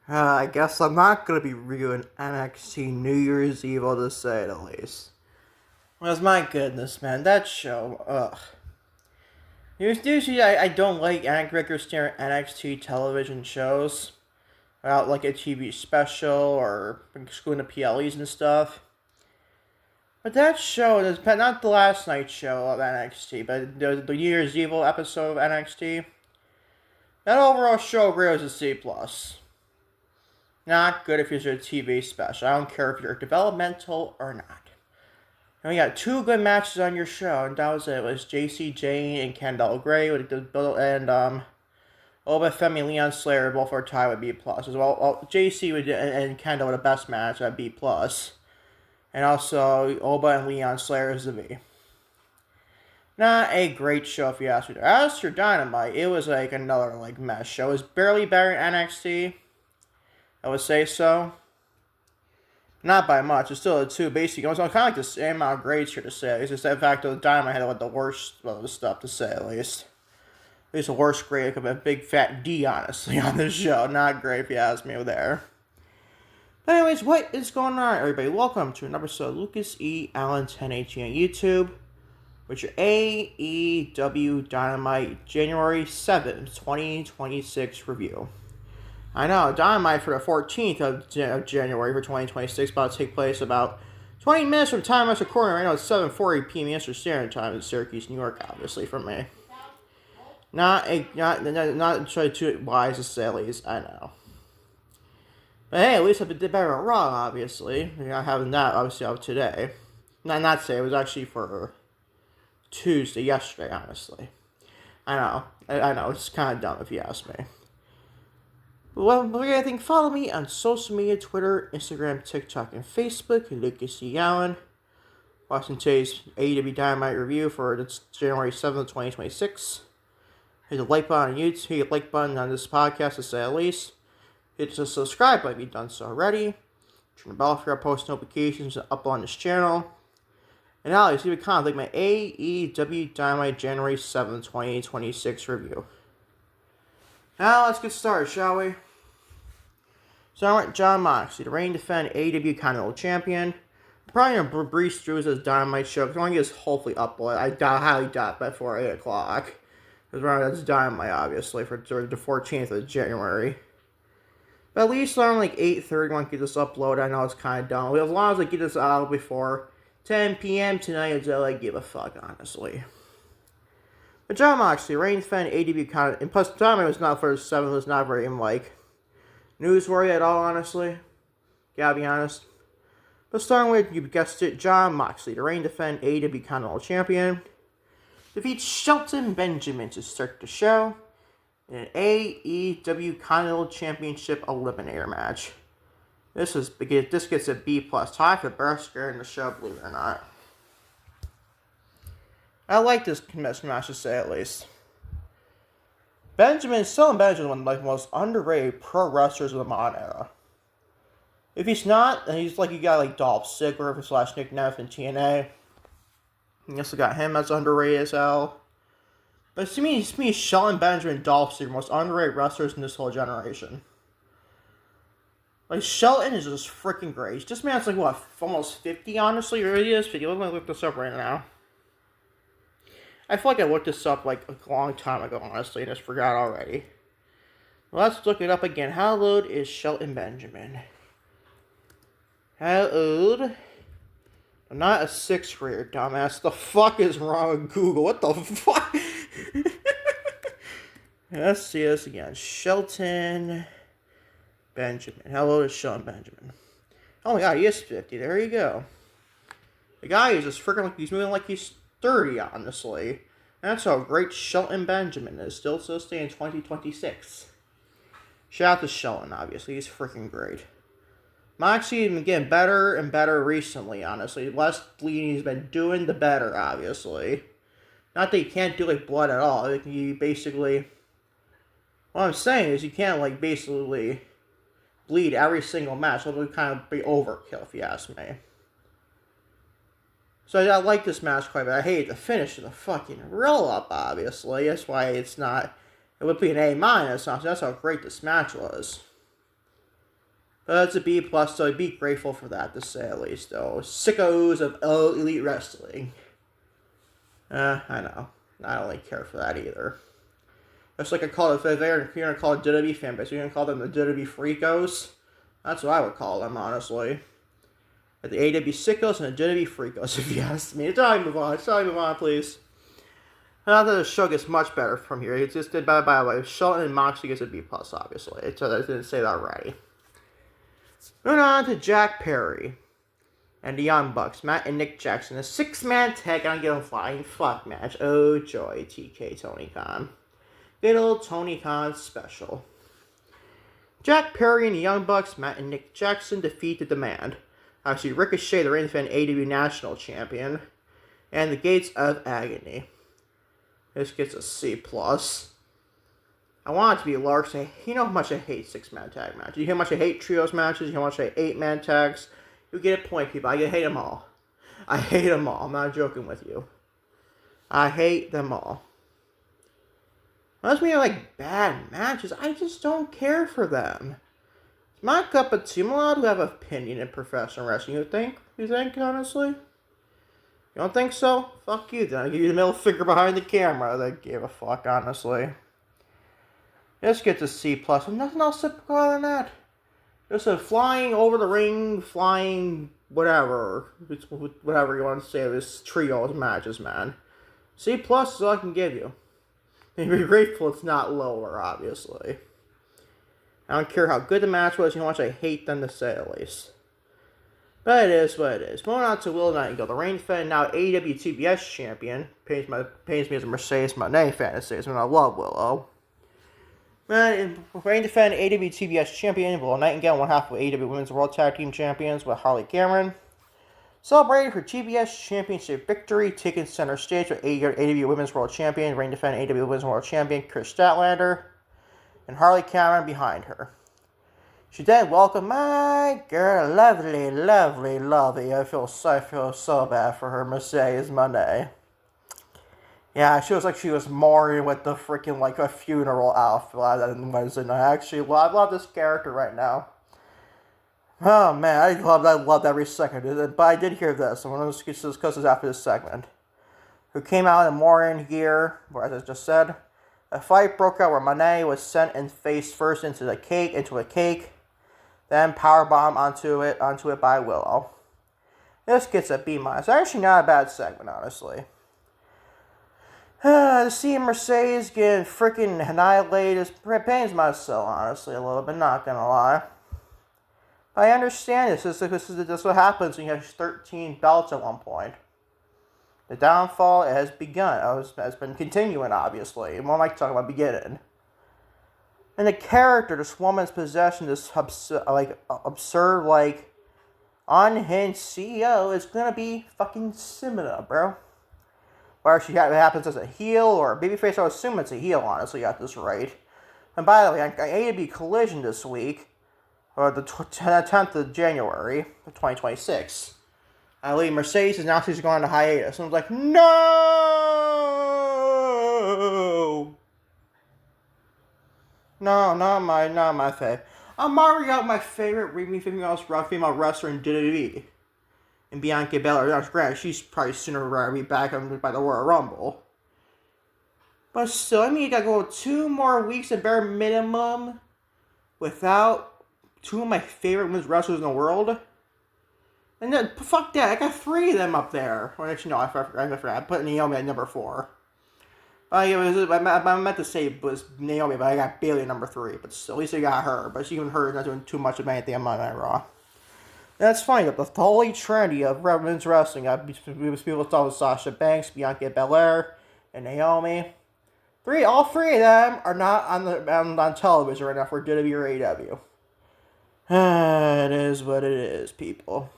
I guess I'm not gonna be reviewing NXT New Year's Evil to say the least. Because my goodness, man, that show, ugh. Usually I don't like regular standard NXT television shows without like a TV special or excluding the PLEs and stuff. But that show, not the last night's show of NXT, but the New Year's Evil episode of NXT, that overall show rates a C+. Not good if you're a TV special. I don't care if you're developmental or not. And we got two good matches on your show, and that was it. It was JC Jane and Kendall Gray, and Obafemi Leon Slayer both are tied with B+. As well, JC and Kendall were the best match at B+. And also, Oba and Leon Slayer is the V. Not a great show if you ask me. As for Dynamite, it was like another mess show. It was barely better than NXT. I would say so. Not by much. It's still a 2. Basically, it was kind of like the same amount of grades here to say. It's just the fact that Dynamite had the worst stuff to say, at least. At least the worst grade, like a big fat D, honestly, on this show. Not great if you ask me there. But anyways, what is going on, everybody? Welcome to another episode of Lucas E. Allen 1080 on YouTube, with your AEW Dynamite January 7th, 2026 review. I know, Dynamite for the 14th of January for 2026 about to take place about 20 minutes from time I was recording. Right now it's 7:40 p.m. Eastern Standard Time in Syracuse, New York, obviously, for me. Not too wise to say, at least, I know. But hey, at least I did better than Raw, obviously. Not having that, obviously, out today. Not today, it was actually for Tuesday, yesterday, honestly. I know, it's kind of dumb if you ask me. Well, I think follow me on social media, Twitter, Instagram, TikTok, and Facebook, Lucas E. Allen. Watching today's AEW Dynamite review for January 7th, 2026. Hit the like button on YouTube, hit the like button on this podcast to say at least. Hit the subscribe button if you've done so already. Turn the bell for your post notifications to upload on this channel. And now, leave a comment like my AEW Dynamite January 7th, 2026 review. Now, let's get started, shall we? So, I went Jon Moxley, the reigning defending AEW Continental Champion. Probably going to breeze through this Dynamite show, because I want to get this hopefully uploaded. I highly doubt before 8 o'clock. Because that's Dynamite, obviously, for the 14th of January. But at least around 8:30, I want to get this uploaded. I know it's kind of dumb. As long as I get this out before 10 p.m. tonight, I don't give a fuck, honestly. But Jon Moxley, reigning defending AEW Continental, and plus Dynamite was not for the 7th, was not very newsworthy at all, honestly. Gotta be honest. But starting with, you guessed it, Jon Moxley, the reigning defending AEW Continental Champion, defeats Shelton Benjamin to start the show in an AEW Continental Championship Eliminator match. This gets a B+, tie for the best in the show, believe it or not. I like this match to say at least. Shelton Benjamin is one of the most underrated pro wrestlers of the modern era. If he's not, then he's you got Dolph Ziggler / Nick Neff in TNA. You also got him as underrated as hell. But to me, Shelton Benjamin and Dolph Ziggler are the most underrated wrestlers in this whole generation. Shelton is just freaking great. This man's almost 50, honestly. Or he is 50. Let me look this up right now. I feel like I looked this up a long time ago, honestly, and just forgot already. Well, let's look it up again. How old is Shelton Benjamin? How old? I'm not a 6th grader, dumbass. The fuck is wrong with Google? What the fuck? Let's see this again. Shelton Benjamin. How old is Shelton Benjamin? Oh my god, he is 50. There you go. The guy is just freaking he's moving like he's 30, honestly. That's how great Shelton Benjamin is. Still staying in 2026. Shout out to Shelton, obviously. He's freaking great. Moxley has been getting better and better recently, honestly. The less bleeding he's been doing, the better, obviously. Not that he can't do blood at all. He basically... What I'm saying is you can't basically bleed every single match. It would kind of be overkill, if you ask me. So I like this match quite a bit. I hate the finish of the fucking roll-up, obviously. That's why it's not... It would be an A-. That's how great this match was. But it's a B plus, so I'd be grateful for that, to say at least, though. Sickos of Elite Wrestling. I know. I don't really care for that either. Just like I call it, if you're going to call it WWE fan base, you're going to call them the WWE Freakos? That's what I would call them, honestly. The AEW Sickos and the WWE Freakos, if you ask me. It's time to move on. It's time to move on, please. Now that the show gets much better from here. It's just, by the way, Shelton and Moxley gets a B+, obviously. I didn't say that already. Moving on to Jack Perry and the Young Bucks, Matt and Nick Jackson. A 6-man tag on Get Flying Fuck match. Oh joy, TK Tony Khan. Good old Tony Khan special. Jack Perry and the Young Bucks, Matt and Nick Jackson defeat the Demand. Actually, Ricochet, the reigning AEW National Champion, and the Gates of Agony. This gets a C+. I want it to be large. You know how much I hate 6-man tag matches. You know how much I hate trios matches. You know how much I hate 8-man tags. You get a point, people. I hate them all. I hate them all. I'm not joking with you. I hate them all. Unless we have, like, bad matches, I just don't care for them. It's my cup of tea. I'm allowed to have an opinion in professional wrestling. You think? Honestly? You don't think so? Fuck you, then. I'll give you the middle finger behind the camera. They give a fuck, honestly. This gets a C+. Nothing else typical than that. Just a flying over the ring, flying whatever. Whatever you want to say of this trio of matches, man. C+ is all I can give you. And be grateful it's not lower, obviously. I don't care how good the match was, you know how much I hate them, to say at least. But it is what it is. Moving on to Will Nightingale, the reigning fan, now AEW TBS champion. Pains me as a Mercedes Moné fan to say this, when I love Willow. Reigning defending AEW TBS champion, Will Nightingale, one half of AEW Women's World Tag Team Champions with Harley Cameron. Celebrated her TBS Championship victory, taking center stage with AEW Women's World Champion, reigning defending AEW Women's World Champion, Chris Statlander, and Harley Cameron behind her. She then welcomed my girl, lovely. I feel so bad for her, Mercedes Moné. Yeah, she was like she was mourning with the freaking, like, a funeral outfit on Wednesday night. Actually, I love this character right now. Oh, man, I loved every second of it. But I did hear this. I'm going to discuss this after this segment. Who came out in mourning gear, where, as I just said, a fight broke out where Moné was sent and face first into a cake, then powerbomb onto it by Willow. This gets a B-. Actually not a bad segment, honestly. To see Mercedes getting freaking annihilated pains my soul, honestly, a little bit, not gonna lie. I understand this. This is what happens when you have 13 belts at one point. The downfall has begun. Has been continuing, obviously. More like talking about beginning. And the character, this woman's possession, this absurd, unhinged CEO is gonna be fucking Simona, bro. Or she happens as a heel or a babyface. I assume it's a heel, honestly, got this right. And by the way, on AEW Collision this week, or the 10th of January of 2026, I believe Mercedes announced she's going on a hiatus. And I was like, no! No, not my fave. I'm marking out my favorite female wrestler in WWE. And Bianca Belair, granted, she's probably sooner be back by the Royal Rumble. But still, I mean, you gotta go 2 more weeks at bare minimum without 2 of my favorite women's wrestlers in the world. And then, fuck that, I got 3 of them up there. Well, actually, no, I forgot. I put Naomi at number 4. I meant to say it was Naomi, but I got Bayley at number 3. But still, at least I got her. But even her is not doing too much of anything on Monday Night Raw. That's funny, the holy trinity of women's wrestling. People thought was Sasha Banks, Bianca Belair, and Naomi. All 3 of them are not on television right now for WWE or AEW. It is what it is, people.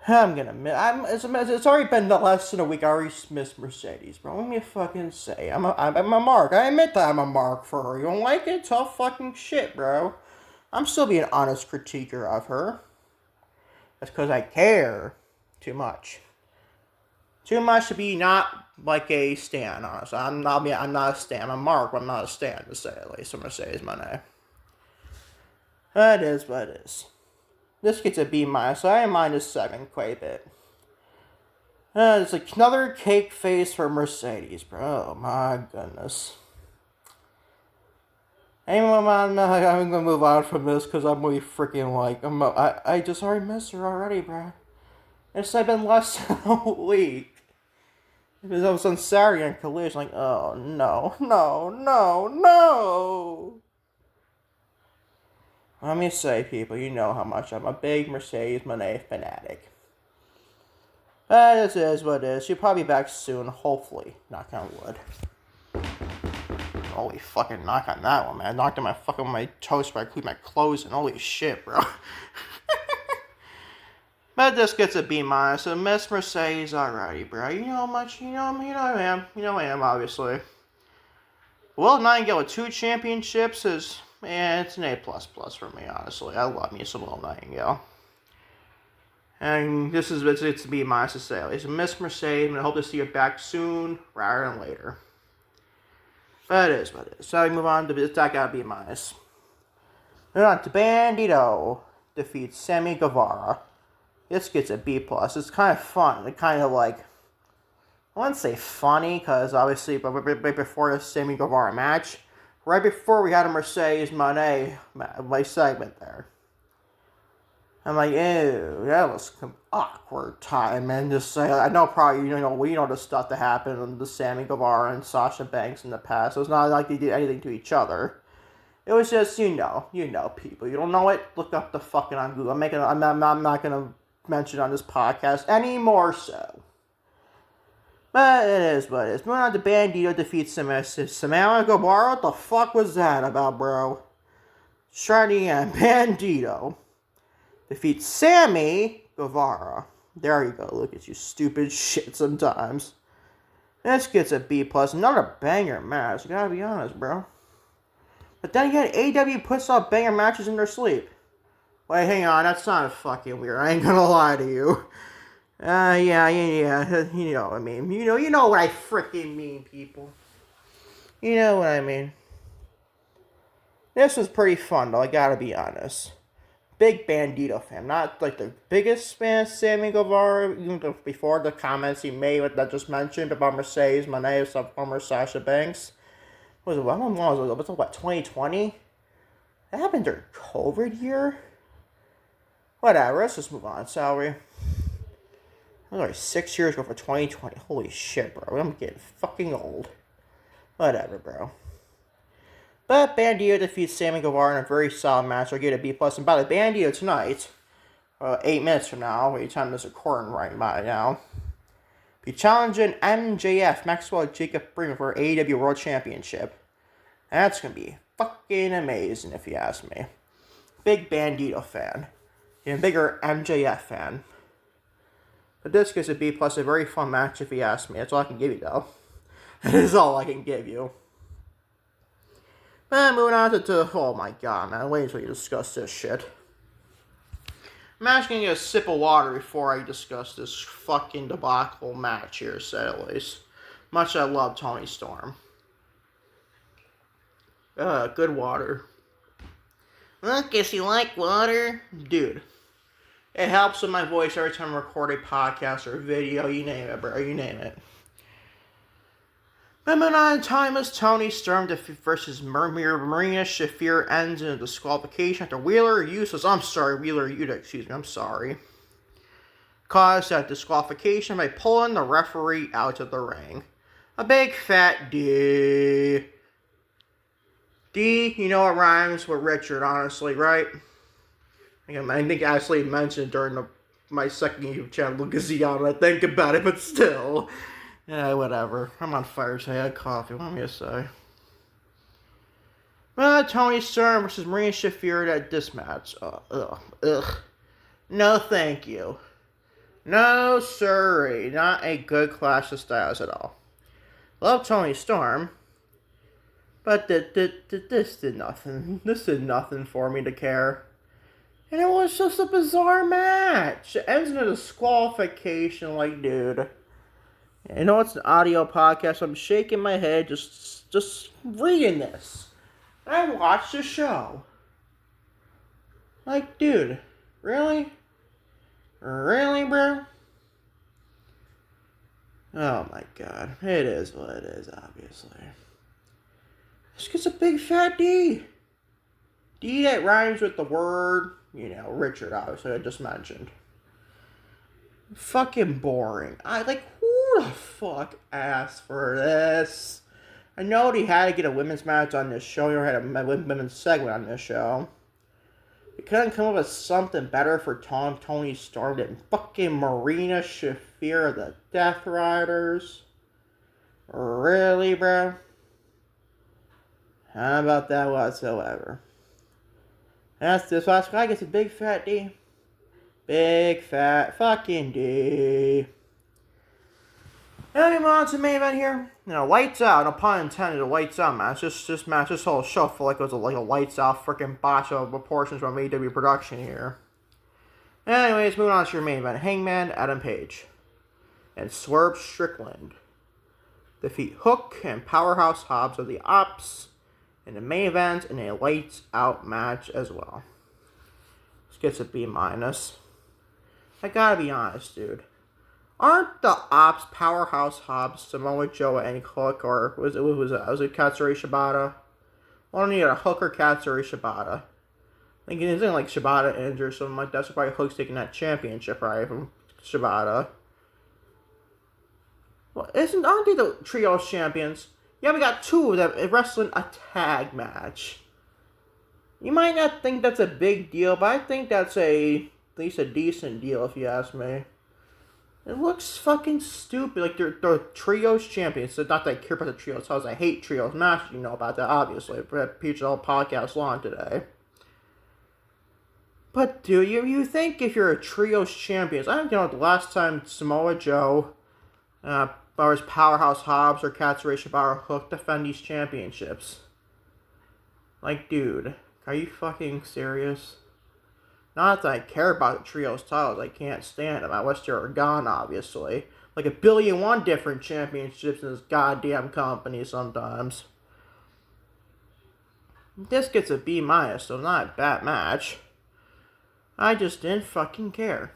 I'm gonna miss. It's already been less than a week. I already missed Mercedes, bro. Let me fucking say, I'm a mark. I admit that I'm a mark for her. You don't like it? Tough fucking shit, bro. I'm still being an honest critiquer of her. That's because I care too much. Too much to be not like a stan, honestly. I'm not a stan. I'm a mark, but I'm not a stan, to say at least. I'm going to say is my name. It is what it is. This gets a B minus, so I am -7 quite a bit. It's like another cake face for Mercedes, bro. Oh my goodness. Anyway, I'm gonna move on from this because I'm really freaking like I just already missed her already, bro. It's been less than a week. Because I was on Saturday on Collision, like, oh no. Let me say, people, you know how much I'm a big Mercedes Moné fanatic. But this is what it is. She'll probably be back soon, hopefully. Knock on wood. Holy fucking knock on that one, man. I knocked on my toast by including my clothes and holy shit, bro. But this gets a B minus. So Miss Mercedes, alrighty, bro. You know how much, you know I am. You know I am, obviously. Will Nightingale with 2 championships is, it's an A++ for me, honestly. I love me some Will Nightingale. And this is, it's a B minus to say. It's a Miss Mercedes, and I hope to see her back soon, rather than later. But it is what it is. So we move on to this. That got a B minus. Moving on to Bandito defeats Sammy Guevara. This gets a B+. It's kind of fun. It kind of like, I wouldn't say funny, because obviously, but right before the Sammy Guevara match, right before we had a Mercedes Moné segment there. I'm like, ew, that was an awkward time, and just say, I know probably, we know the stuff that happened with Sammy Guevara and Sasha Banks in the past. So it's not like they did anything to each other. It was just, you know, people. You don't know it? Look up the fucking on Google. I'm not gonna mention on this podcast anymore, so. But it is what it is. Moving on to Bandito defeats Sammy Guevara. What the fuck was that about, bro? Shiny and Bandito defeats Sammy Guevara. There you go. Look at you stupid shit sometimes. This gets a B+. Another banger match. You gotta be honest, bro. But then again, AEW puts out banger matches in their sleep. Wait, hang on. That's not fucking weird. I ain't gonna lie to you. Yeah. You know what I mean. You know what I freaking mean, people. You know what I mean. This was pretty fun, though. I gotta be honest. Big Bandito fan. Not like the biggest fan of Sammy Guevara, even before the comments he made that I just mentioned about Mercedes Moné, some former Sasha Banks. Was it 2020? That happened during COVID year? Whatever, let's just move on, shall we? That was like 6 years ago for 2020. Holy shit, bro. I'm getting fucking old. Whatever, bro. But Bandito defeats Sammy Guevara in a very solid match. I'll get a B+. And by the Bandito tonight, 8 minutes from now, what time is recording right by now, be challenging MJF, Maxwell Jacob Freeman, for AEW World Championship. And that's going to be fucking amazing, if you ask me. Big Bandito fan. Even bigger MJF fan. But this gets a B+, a very fun match, if you ask me. That's all I can give you, though. That is all I can give you. But moving on to oh my god, man. Wait until you discuss this shit. I'm actually gonna get a sip of water before I discuss this fucking debacle match here, at least. Much I love Toni Storm. Good water. Look, guess you like water? Dude. It helps with my voice every time I record a podcast or a video. You name it, bro. You name it. Moving on, time as Toni Storm versus Marina Shafir ends in a disqualification after Wheeler Yuta, caused that disqualification by pulling the referee out of the ring. A big fat D. D, you know it rhymes with Richard, honestly, right? I think Ashley mentioned it during my second YouTube channel, Lucaziano, I think about it, but still. Yeah, whatever. I'm on fire, so I had coffee. What am I going to say? Toni Storm versus Marina Shafir at this match. Ugh. No, thank you. No, sorry. Not a good clash of styles at all. Love Toni Storm. But this did nothing. This did nothing for me to care. And it was just a bizarre match. It ends in a disqualification, like, dude. I know it's an audio podcast, so I'm shaking my head just reading this. And I watched the show. Like, dude, really? Really, bro? Oh my god. It is what it is, obviously. Just gets a big fat D. D that rhymes with the word, Richard, obviously, I just mentioned. Fucking boring. Who the fuck asked for this? I know he had to get a women's match on this show. He had a women's segment on this show. He couldn't come up with something better for Tony Storm than fucking Marina Shafir of the Death Riders. Really, bro? How about that whatsoever? That's this last guy gets a big fat D. Big fat fucking D. And we move on to the main event here. Lights out. No pun intended. A lights out match. This match, this whole show felt like it was like a lights out freaking botch of proportions from AEW production here. Anyways, moving on to your main event. Hangman Adam Page and Swerve Strickland defeat Hook and Powerhouse Hobbs of the Ops in the main event in a lights out match as well. This gets a B-. I gotta be honest, dude. Aren't the Ops Powerhouse Hobbs, Samoa Joe, and Hook, or was it Katsuri Shibata? I don't need a Hook or Katsuri Shibata. I think it's like Shibata injured or something like that, so probably Hook's taking that championship, right, from Shibata. Well, aren't they the Trios champions? Yeah, we got two of them wrestling a tag match. You might not think that's a big deal, but I think that's at least a decent deal, if you ask me. It looks fucking stupid. Like, they're Trios champions. So not that I care about the Trios titles. I hate Trios matches. You know about that, obviously. I've preached the whole podcast long today. But, dude, you think if you're a Trios champions, I don't know the last time Samoa Joe, or his Powerhouse Hobbs, or Katsuri Shibata, or Hook defend these championships. Like, dude, are you fucking serious? Not that I care about the Trios titles, I can't stand them, unless they're gone, obviously. Like 1,000,000,001 different championships in this goddamn company sometimes. This gets a B-, so not a bad match. I just didn't fucking care.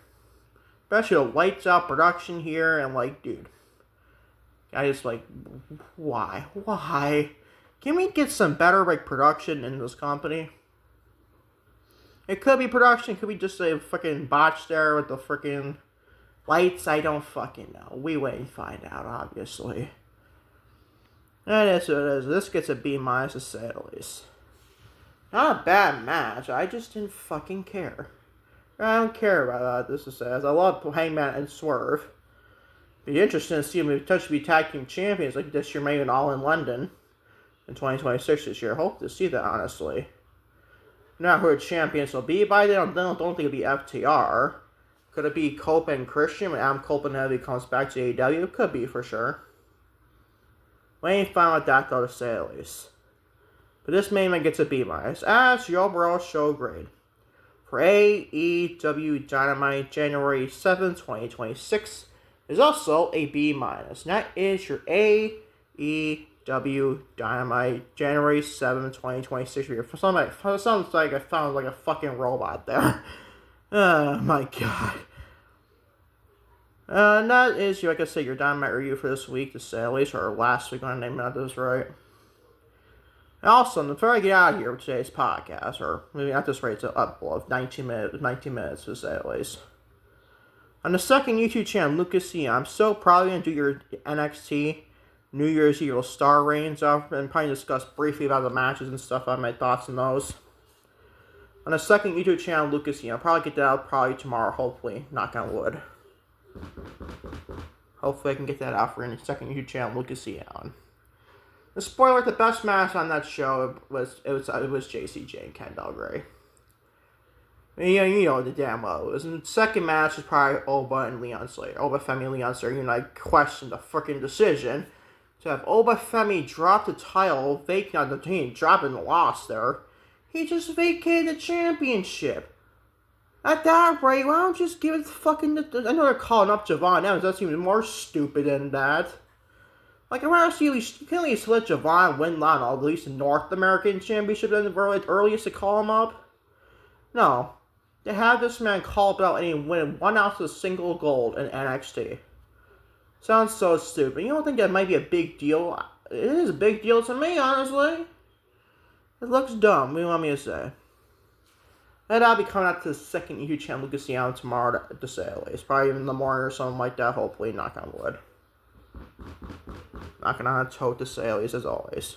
Especially the lights out production here, and dude. I just why? Why? Can we get some better production in this company? It could be production, it could be just a fucking botch there with the freaking lights. I don't fucking know. We wait and find out, obviously. That is what it is. This gets a B- to say the least. Not a bad match. I just didn't fucking care. I don't care about that. This is says. I love Hangman and Swerve. Be interesting to see them be tag team champions like this year, maybe all in London in 2026 this year. Hope to see that, honestly. Not who the champions will be by then. I don't think it'll be FTR. Could it be Cope and Christian when Adam Cope and Heavy comes back to AEW? Could be for sure. We ain't fine with that though, to say the least. But this main event gets a B-, as your overall show grade. For AEW Dynamite January 7th, 2026 is also a B-. That is your AEW Dynamite January 7th, 2026 review. Sounds like I found like a fucking robot there. Oh my god. And that is, like I said, your Dynamite review for this week, to say at least, or last week, when I named it this right. And also, before I get out of here with today's podcast, or maybe at this rate, it's up of 19 minutes to say at least. On the second YouTube channel, Lucas C, I'm so probably going to do your NXT New Year's Eve star reigns and probably discuss briefly about the matches and stuff, on my thoughts on those. On the second YouTube channel, Lucas, I'll probably get that out probably tomorrow, hopefully, knock on wood. Hopefully I can get that out for the second YouTube channel, Lucas on. The spoiler, the best match on that show was JCJ and Kendall Gray. You know the damn well it was. And the second match was probably Oba and Leon Slater. Oba Femi and Leon Slater, I questioned the freaking decision to have Oba Femi drop the title, vacate on the team, dropping the loss there. He just vacated the championship. At that rate, why don't you just give it fucking... I know they're calling up Javon Evans. That's even more stupid than that. Like, around you can at least let Javon win at least the North American Championship at the earliest to call him up. No. to have this man call out and he win 1 ounce of single gold in NXT. Sounds so stupid. You don't think that might be a big deal? It is a big deal to me, honestly. It looks dumb. What do you want me to say? And I'll be coming out to the second YouTube channel, Lucasiano, tomorrow to say at least. Probably even in the morning or something like that, hopefully. Knock on wood. Knocking on a toe to say at least, as always.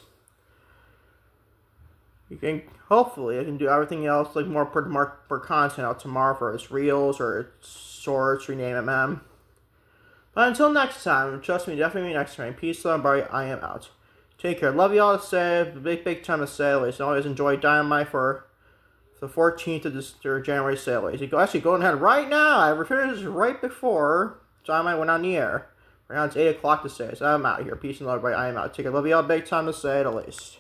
You can, hopefully, I can do everything else, like more for content out tomorrow for its reels or its shorts, rename it, man. But until next time, trust me, definitely next time. Peace, love, everybody. I am out. Take care. Love y'all to say. Big time to say, at least. And always enjoy Dynamite for the 14th of this January sale. You go actually go ahead right now. I recorded this right before Dynamite went on the air. Right now it's 8 o'clock to say. So I'm out here. Peace and love, everybody. I am out. Take care. Love y'all. Big time to say, at least.